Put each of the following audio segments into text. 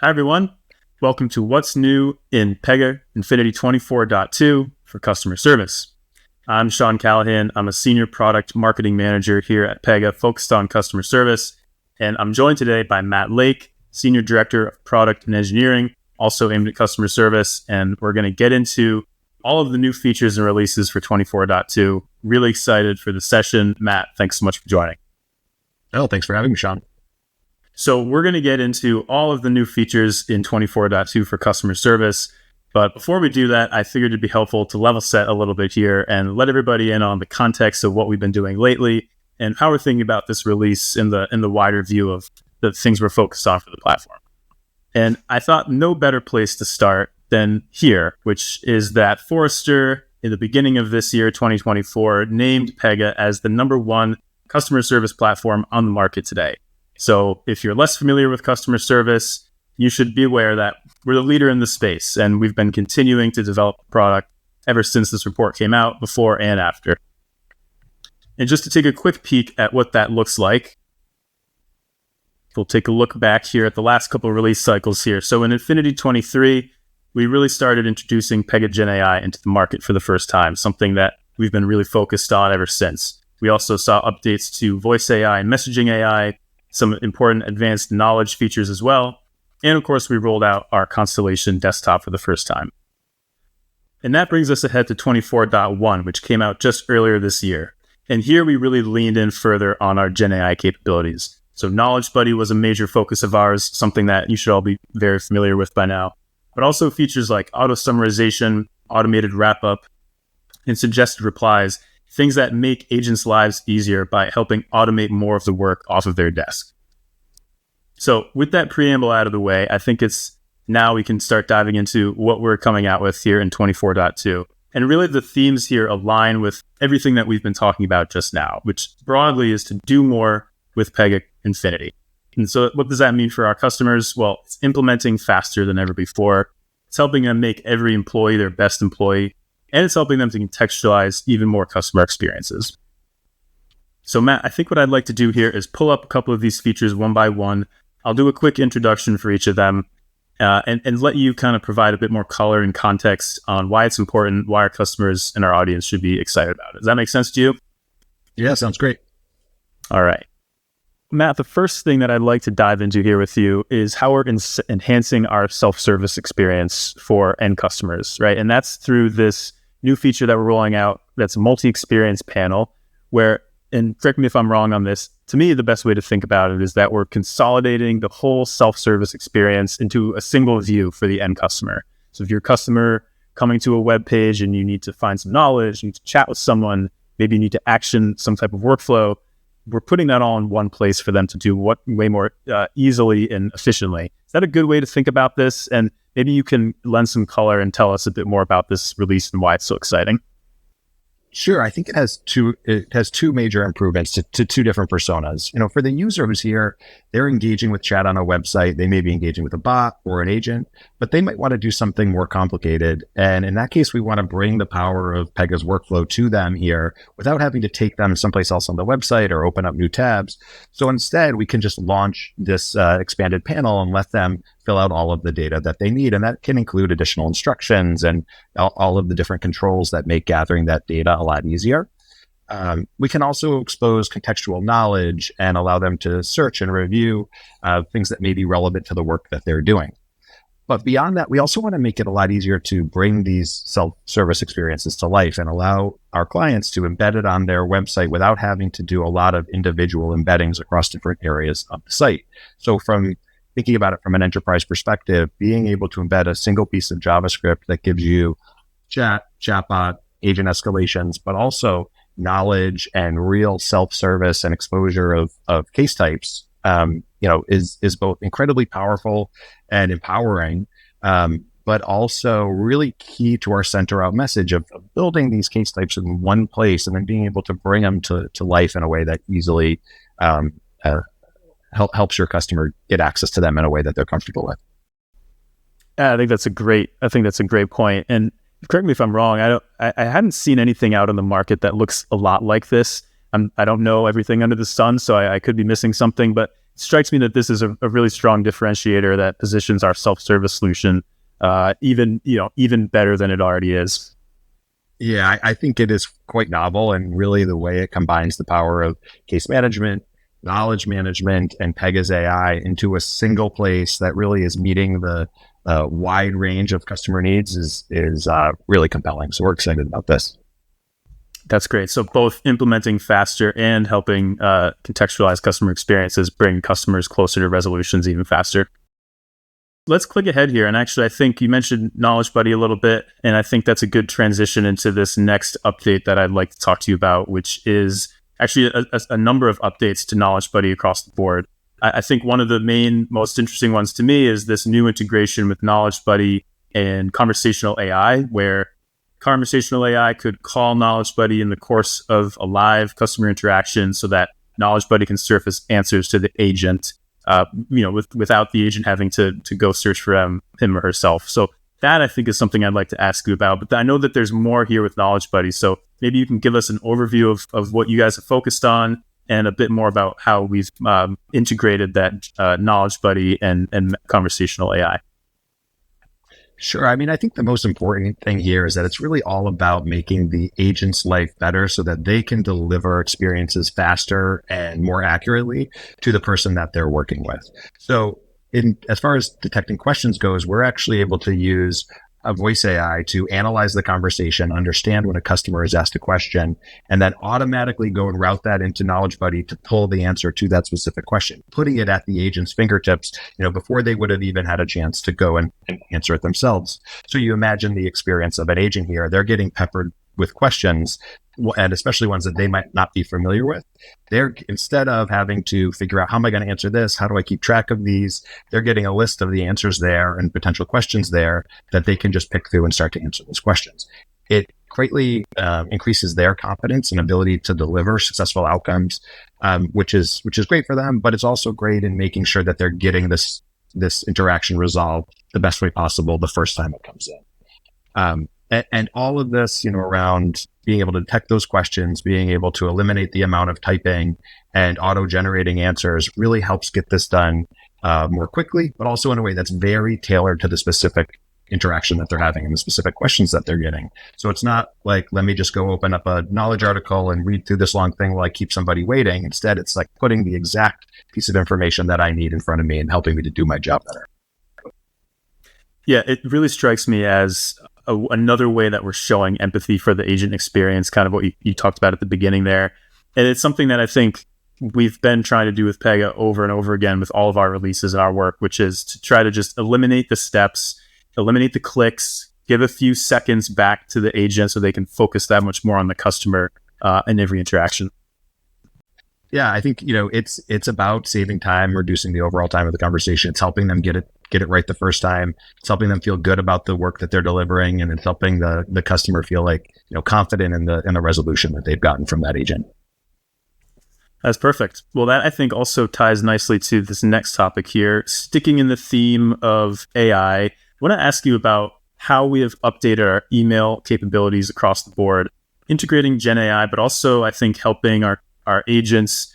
Hi, everyone. Welcome to What's New in Pega Infinity 24.2 for customer service. I'm Sean Callahan. I'm a senior product marketing manager here at Pega, focused on customer service. And I'm joined today by Matt Lake, senior director of product and engineering, also aimed at customer service. And we're going to get into all of the new features and releases for 24.2. Really excited for the session. Matt, thanks so much for joining. Oh, thanks for having me, Sean. So we're going to get into all of the new features in 24.2 for customer service. But before we do that, I figured it'd be helpful to level set a little bit here and let everybody in on the context of what we've been doing lately and how we're thinking about this release in the wider view of the things we're focused on for the platform. And I thought no better place to start than here, which is that Forrester, in the beginning of this year, 2024, named Pega as the #1 customer service platform on the market today. So if you're less familiar with customer service, you should be aware that we're the leader in the space, and we've been continuing to develop the product ever since this report came out, before and after. And just to take a quick peek at what that looks like, we'll take a look back here at the last couple of release cycles here. So in Infinity 23, we really started introducing Pega Gen AI into the market for the first time, something that we've been really focused on ever since. We also saw updates to voice AI and messaging AI, some important advanced knowledge features as well. And of course, we rolled out our Constellation desktop for the first time. And that brings us ahead to 24.1, which came out just earlier this year. And here we really leaned in further on our Gen AI capabilities. So Knowledge Buddy was a major focus of ours, something that you should all be very familiar with by now. But also features like auto summarization, automated wrap up, and suggested replies, things that make agents' lives easier by helping automate more of the work off of their desk. So with that preamble out of the way, I think it's now we can start diving into what we're coming out with here in 24.2. And really the themes here align with everything that we've been talking about just now, which broadly is to do more with Pega Infinity. And so what does that mean for our customers? Well, it's implementing faster than ever before. It's helping them make every employee their best employee. And it's helping them to contextualize even more customer experiences. So Matt, I think what I'd like to do here is pull up a couple of these features one by one. I'll do a quick introduction for each of them and let you kind of provide a bit more color and context on why it's important, why our customers and our audience should be excited about it. Does that make sense to you? Yeah, sounds great. All right. Matt, the first thing that I'd like to dive into here with you is how we're enhancing our self-service experience for end customers, right? And that's through this new feature that we're rolling out that's a multi-experience panel where, and correct me if I'm wrong on this, to me, the best way to think about it is that we're consolidating the whole self-service experience into a single view for the end customer. So if you're a customer coming to a web page and you need to find some knowledge, you need to chat with someone, maybe you need to action some type of workflow, we're putting that all in one place for them to do what way more easily and efficiently. Is that a good way to think about this? And maybe you can lend some color and tell us a bit more about this release and why it's so exciting. Sure. I think it has two major improvements to two different personas. You know, for the user who's here, they're engaging with chat on a website. They may be engaging with a bot or an agent, but they might want to do something more complicated. And in that case, we want to bring the power of Pega's workflow to them here without having to take them someplace else on the website or open up new tabs. So instead, we can just launch this expanded panel and let them fill out all of the data that they need. And that can include additional instructions and all of the different controls that make gathering that data a lot easier. We can also expose contextual knowledge and allow them to search and review things that may be relevant to the work that they're doing. But beyond that, we also want to make it a lot easier to bring these self-service experiences to life and allow our clients to embed it on their website without having to do a lot of individual embeddings across different areas of the site. So from thinking about it from an enterprise perspective, being able to embed a single piece of JavaScript that gives you chatbot, agent escalations, but also knowledge and real self-service and exposure of case types, is both incredibly powerful and empowering, but also really key to our center out message of building these case types in one place and then being able to bring them to life in a way that easily helps your customer get access to them in a way that they're comfortable with. I think that's a great point. And correct me if I'm wrong. I hadn't seen anything out in the market that looks a lot like this. I don't know everything under the sun, so I could be missing something, but it strikes me that this is a really strong differentiator that positions our self-service solution even better than it already is. Yeah, I think it is quite novel, and really the way it combines the power of case management, knowledge management, and Pega's AI into a single place that really is meeting the wide range of customer needs is really compelling. So we're excited about this. That's great. So both implementing faster and helping contextualize customer experiences bring customers closer to resolutions even faster. Let's click ahead here. And actually, I think you mentioned Knowledge Buddy a little bit, and I think that's a good transition into this next update that I'd like to talk to you about, which is actually a number of updates to Knowledge Buddy across the board. I think one of the most interesting ones to me is this new integration with Knowledge Buddy and conversational AI, where conversational AI could call Knowledge Buddy in the course of a live customer interaction so that Knowledge Buddy can surface answers to the agent, without the agent having to go search for him or herself. So that, I think, is something I'd like to ask you about. But I know that there's more here with Knowledge Buddy. So maybe you can give us an overview of what you guys have focused on and a bit more about how we've integrated that Knowledge Buddy and conversational AI. Sure. I mean, I think the most important thing here is that it's really all about making the agent's life better so that they can deliver experiences faster and more accurately to the person that they're working with. So as far as detecting questions goes, we're actually able to use a voice AI to analyze the conversation, understand when a customer has asked a question, and then automatically go and route that into Knowledge Buddy to pull the answer to that specific question, putting it at the agent's fingertips, before they would have even had a chance to go and answer it themselves. So you imagine the experience of an agent here. They're getting peppered with questions, and especially ones that they might not be familiar with. Instead of having to figure out, how am I going to answer this? How do I keep track of these? They're getting a list of the answers there and potential questions there that they can just pick through and start to answer those questions. It greatly increases their confidence and ability to deliver successful outcomes, which is great for them, but it's also great in making sure that they're getting this interaction resolved the best way possible the first time it comes in. And all of this, around being able to detect those questions, being able to eliminate the amount of typing and auto-generating answers really helps get this done more quickly, but also in a way that's very tailored to the specific interaction that they're having and the specific questions that they're getting. So it's not like, let me just go open up a knowledge article and read through this long thing while I keep somebody waiting. Instead, it's like putting the exact piece of information that I need in front of me and helping me to do my job better. Yeah, it really strikes me as another way that we're showing empathy for the agent experience, kind of what you talked about at the beginning there. And it's something that I think we've been trying to do with Pega over and over again with all of our releases and our work, which is to try to just eliminate the steps, eliminate the clicks, give a few seconds back to the agent so they can focus that much more on the customer in every interaction. Yeah, I think, it's about saving time, reducing the overall time of the conversation. It's helping them get it right the first time. It's helping them feel good about the work that they're delivering, and it's helping the customer feel like, confident in the resolution that they've gotten from that agent. That's perfect. Well, that I think also ties nicely to this next topic here. Sticking in the theme of AI, I want to ask you about how we have updated our email capabilities across the board, integrating Gen AI, but also I think helping our agents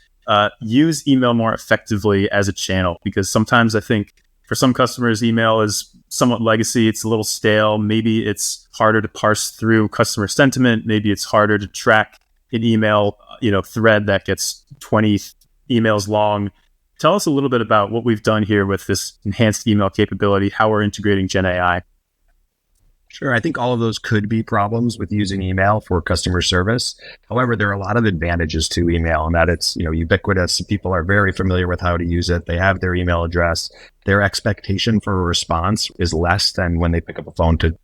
use email more effectively as a channel, because sometimes I think for some customers, email is somewhat legacy. It's a little stale. Maybe it's harder to parse through customer sentiment. Maybe it's harder to track an email, thread that gets 20 emails long. Tell us a little bit about what we've done here with this enhanced email capability, how we're integrating Gen AI. Sure. I think all of those could be problems with using email for customer service. However, there are a lot of advantages to email, and that it's, ubiquitous. People are very familiar with how to use it. They have their email address. Their expectation for a response is less than when they pick up a phone to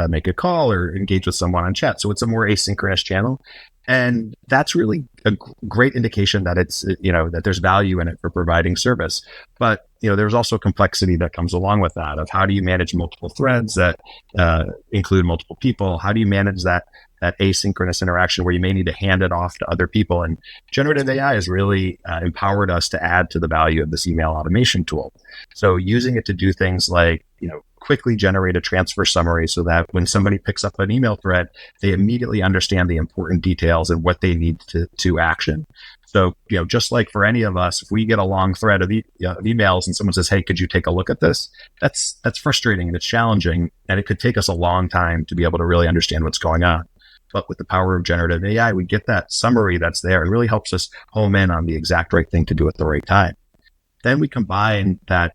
make a call or engage with someone on chat. So it's a more asynchronous channel. And that's really a great indication that it's, that there's value in it for providing service. But, there's also complexity that comes along with that, of how do you manage multiple threads that include multiple people? How do you manage that asynchronous interaction where you may need to hand it off to other people? And generative AI has really empowered us to add to the value of this email automation tool. So using it to do things like, quickly generate a transfer summary so that when somebody picks up an email thread, they immediately understand the important details and what they need to action. So, just like for any of us, if we get a long thread of emails and someone says, "Hey, could you take a look at this?" That's frustrating and it's challenging, and it could take us a long time to be able to really understand what's going on. But with the power of generative AI, we get that summary that's there and really helps us home in on the exact right thing to do at the right time. Then we combine that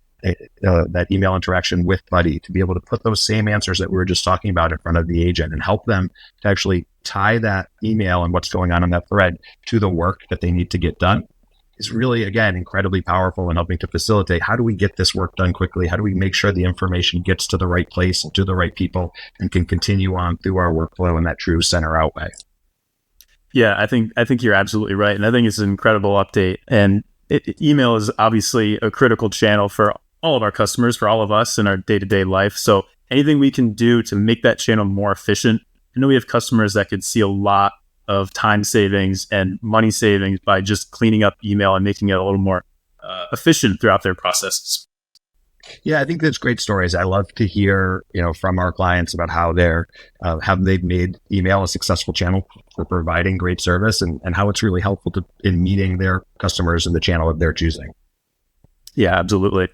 email interaction with Buddy to be able to put those same answers that we were just talking about in front of the agent and help them to actually tie that email and what's going on in that thread to the work that they need to get done. Is really, again, incredibly powerful in helping to facilitate how do we get this work done quickly? How do we make sure the information gets to the right place and to the right people and can continue on through our workflow in that true center out way? Yeah, I think you're absolutely right. And I think it's an incredible update. And email is obviously a critical channel for all of our customers, for all of us in our day-to-day life. So anything we can do to make that channel more efficient. I know we have customers that could see a lot of time savings and money savings by just cleaning up email and making it a little more efficient throughout their processes. Yeah, I think that's great stories. I love to hear, from our clients about how they've made email a successful channel for providing great service and how it's really helpful in meeting their customers in the channel of their choosing. Yeah, absolutely.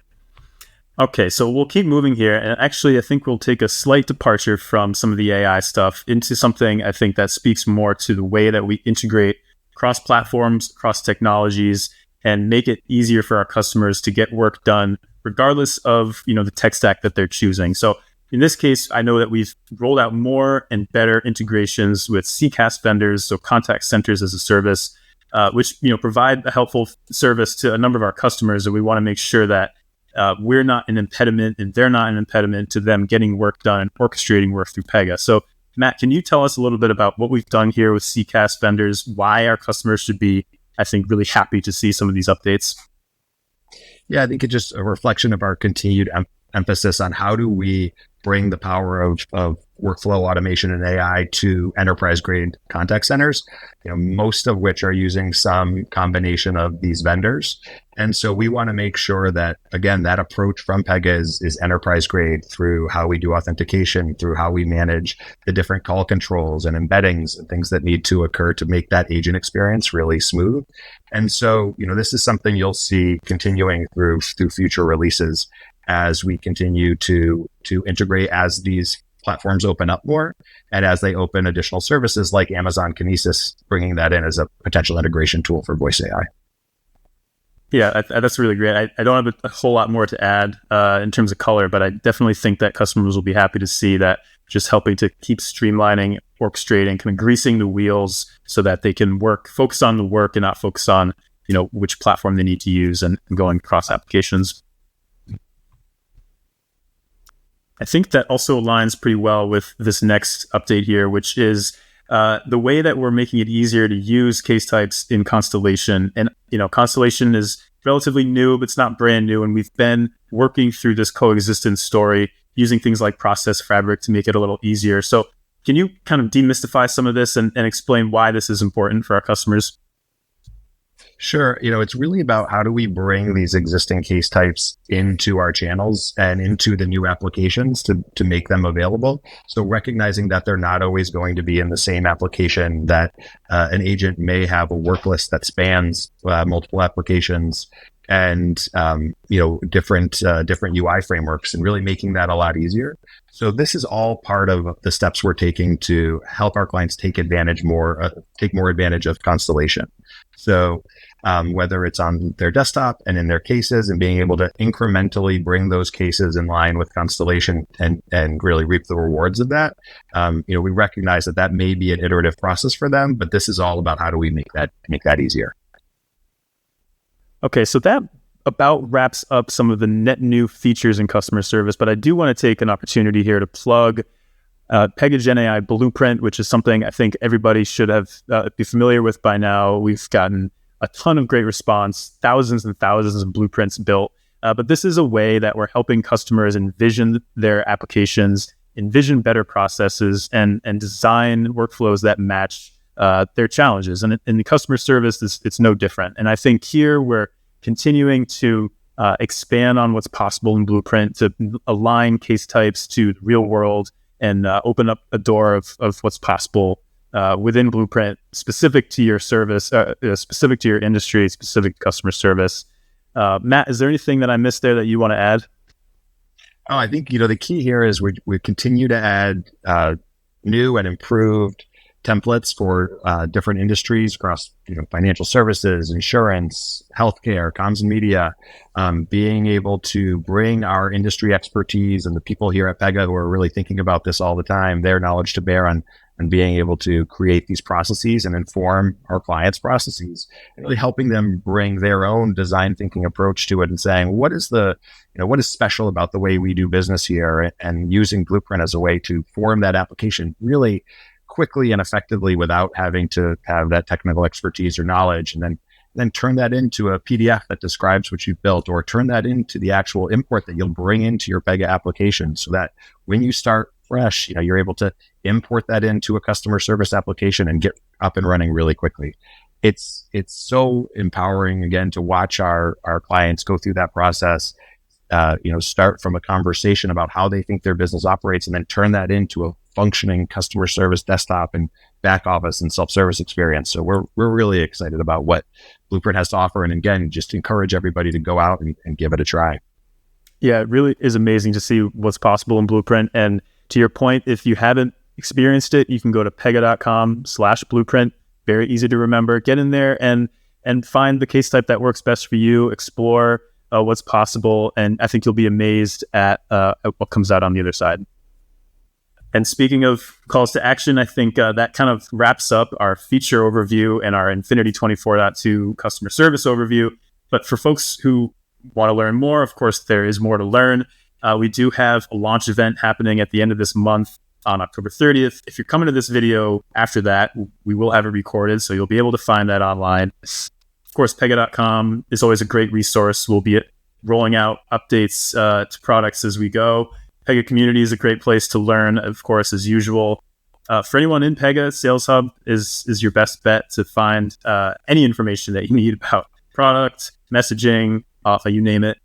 Okay, so we'll keep moving here. And actually, I think we'll take a slight departure from some of the AI stuff into something I think that speaks more to the way that we integrate cross platforms, cross technologies, and make it easier for our customers to get work done, regardless of the tech stack that they're choosing. So in this case, I know that we've rolled out more and better integrations with CCaaS vendors, so contact centers as a service, which provide a helpful service to a number of our customers. And we want to make sure that we're not an impediment and they're not an impediment to them getting work done and orchestrating work through Pega. So Matt, can you tell us a little bit about what we've done here with CCaaS vendors, why our customers should be, I think, really happy to see some of these updates? Yeah, I think it's just a reflection of our continued emphasis on how do we bring the power of workflow automation and AI to enterprise-grade contact centers, most of which are using some combination of these vendors. And so we want to make sure that, again, that approach from Pega is enterprise-grade through how we do authentication, through how we manage the different call controls and embeddings and things that need to occur to make that agent experience really smooth. And so, this is something you'll see continuing through future releases as we continue to integrate as these platforms open up more and as they open additional services like Amazon Kinesis, bringing that in as a potential integration tool for voice AI. Yeah, that's really great. I don't have a whole lot more to add in terms of color, but I definitely think that customers will be happy to see that, just helping to keep streamlining, orchestrating, kind of greasing the wheels so that they can focus on the work and not focus on, which platform they need to use and going across applications. I think that also aligns pretty well with this next update here, which is the way that we're making it easier to use case types in Constellation. And, Constellation is relatively new, but it's not brand new. And we've been working through this coexistence story using things like Process Fabric to make it a little easier. So can you kind of demystify some of this and explain why this is important for our customers? Sure. It's really about how do we bring these existing case types into our channels and into the new applications to make them available. So recognizing that they're not always going to be in the same application, that an agent may have a work list that spans multiple applications and different UI frameworks, and really making that a lot easier. So this is all part of the steps we're taking to help our clients take more advantage of Constellation. So whether it's on their desktop and in their cases, and being able to incrementally bring those cases in line with Constellation and really reap the rewards of that. We recognize that may be an iterative process for them, but this is all about how do we make that easier. Okay, so that about wraps up some of the net new features in customer service, but I do want to take an opportunity here to plug Pega GenAI Blueprint, which is something I think everybody should be familiar with by now. We've gotten a ton of great response, thousands and thousands of blueprints built. But this is a way that we're helping customers envision their applications, envision better processes, and design workflows that match their challenges. And in the customer service, it's no different. And I think here we're continuing to expand on what's possible in Blueprint, to align case types to the real world, and open up a door of what's possible within Blueprint, specific to your service, specific to your industry, specific to customer service. Matt, is there anything that I missed there that you want to add? Oh, I think, the key here is we continue to add new and improved templates for different industries across, financial services, insurance, healthcare, comms and media, being able to bring our industry expertise and the people here at Pega who are really thinking about this all the time, their knowledge to bear on and being able to create these processes and inform our clients' processes, and really helping them bring their own design thinking approach to it and saying, what is special about the way we do business here, and using Blueprint as a way to form that application really quickly and effectively without having to have that technical expertise or knowledge, and then turn that into a PDF that describes what you've built, or turn that into the actual import that you'll bring into your Pega application, so that when you start fresh, you're able to import that into a customer service application and get up and running really quickly. It's so empowering, again, to watch our clients go through that process, start from a conversation about how they think their business operates, and then turn that into a functioning customer service desktop and back office and self-service experience. So we're really excited about what Blueprint has to offer. And again, just encourage everybody to go out and give it a try. Yeah, it really is amazing to see what's possible in Blueprint. And to your point, if you haven't experienced it, you can go to pega.com/blueprint. Very easy to remember. Get in there and find the case type that works best for you. Explore what's possible. And I think you'll be amazed at what comes out on the other side. And speaking of calls to action, I think that kind of wraps up our feature overview and our Infinity 24.2 customer service overview. But for folks who want to learn more, of course, there is more to learn. We do have a launch event happening at the end of this month on October 30th. If you're coming to this video after that, we will have it recorded, so you'll be able to find that online. Of course, Pega.com is always a great resource. We'll be rolling out updates to products as we go. Pega Community is a great place to learn, of course, as usual. For anyone in Pega, Sales Hub is your best bet to find any information that you need about product, messaging, you name it.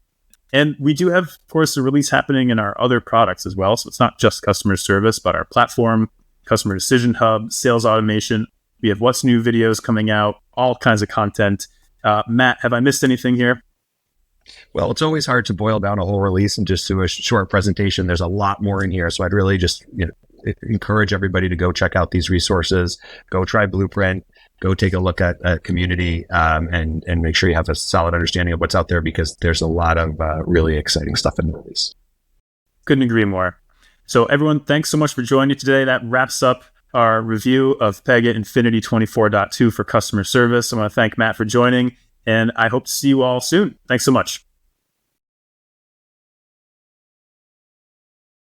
And we do have, of course, a release happening in our other products as well. So it's not just customer service, but our platform, Customer Decision Hub, sales automation. We have What's New videos coming out, all kinds of content. Matt, have I missed anything here? Well, it's always hard to boil down a whole release and just do a short presentation. There's a lot more in here. So I'd really just encourage everybody to go check out these resources, go try Blueprint, go take a look at Community, and make sure you have a solid understanding of what's out there, because there's a lot of really exciting stuff in the release. Couldn't agree more. So everyone, thanks so much for joining today. That wraps up our review of Pega Infinity 24.2 for customer service. I want to thank Matt for joining, and I hope to see you all soon. Thanks so much.